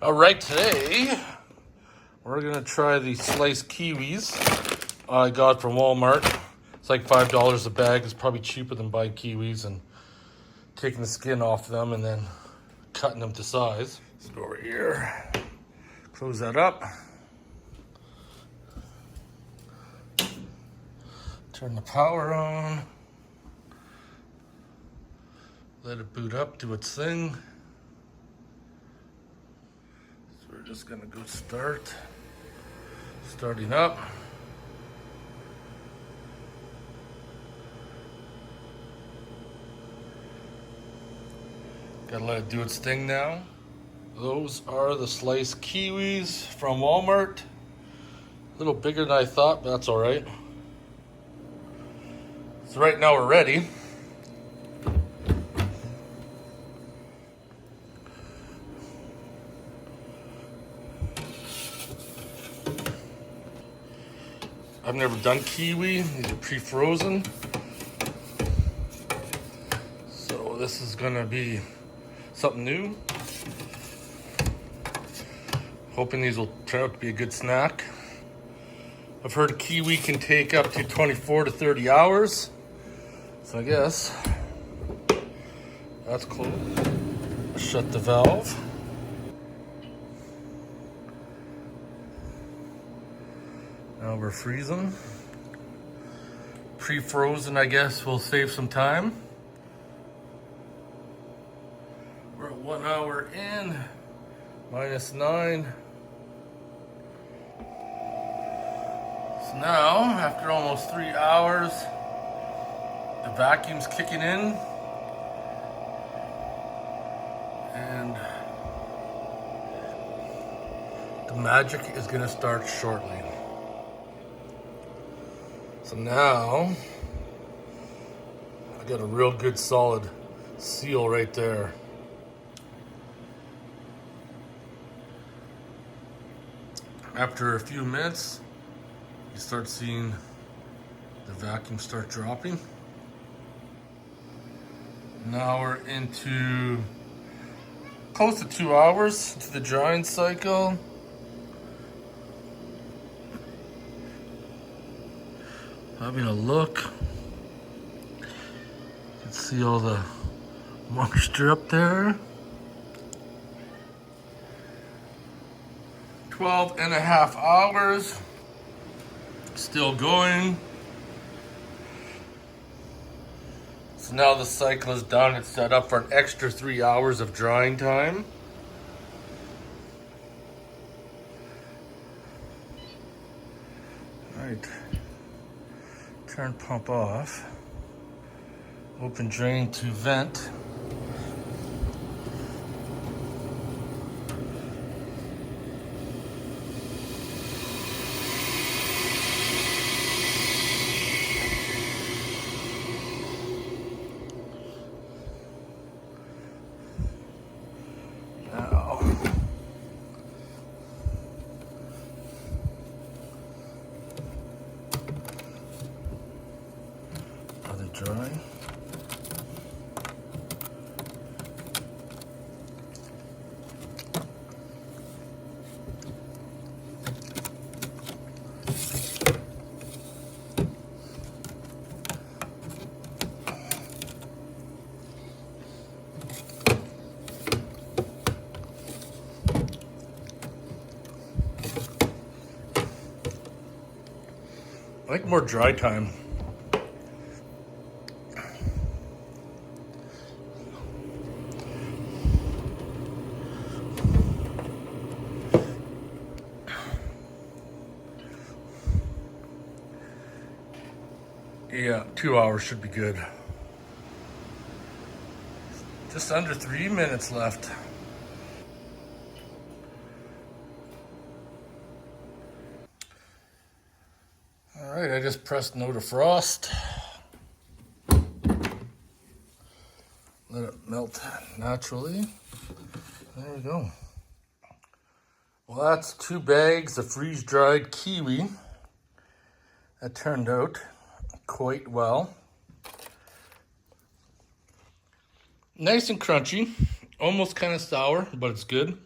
All right, today we're gonna try the sliced kiwis I got from Walmart. It's like $5 a bag. It's probably cheaper than buying kiwis and taking the skin off them and then cutting them to size. Let's go over here, close that up. Turn the power on. Let it boot up, do its thing. So we're just gonna go starting up. Gotta let it do its thing now. Those are the sliced kiwis from Walmart. A little bigger than I thought, but that's all right. So right now we're ready. I've never done kiwi. These are pre-frozen. So this is gonna be something new. Hoping these will turn out to be a good snack. I've heard kiwi can take up to 24 to 30 hours. So I guess that's cool. Shut the valve. Now we're freezing. Pre-frozen, I guess, will save some time. We're at 1 hour in, -9. So now, after almost 3 hours, the vacuum's kicking in. And the magic is gonna start shortly. So now, I got a real good solid seal right there. After a few minutes, you start seeing the vacuum start dropping. Now we're into close to 2 hours into the drying cycle. Having a look. You can see all the moisture up there. 12.5 hours. Still going. So now the cycle is done. It's set up for an extra 3 hours of drying time. All right. Turn pump off. Open drain to vent. Now, are they dry? I like more dry time. Yeah, 2 hours should be good. Just under 3 minutes left. All right, I just pressed no defrost. Let it melt naturally. There we go. Well, that's 2 bags of freeze-dried kiwi. That turned out quite well. Nice and crunchy, almost kind of sour, but it's good.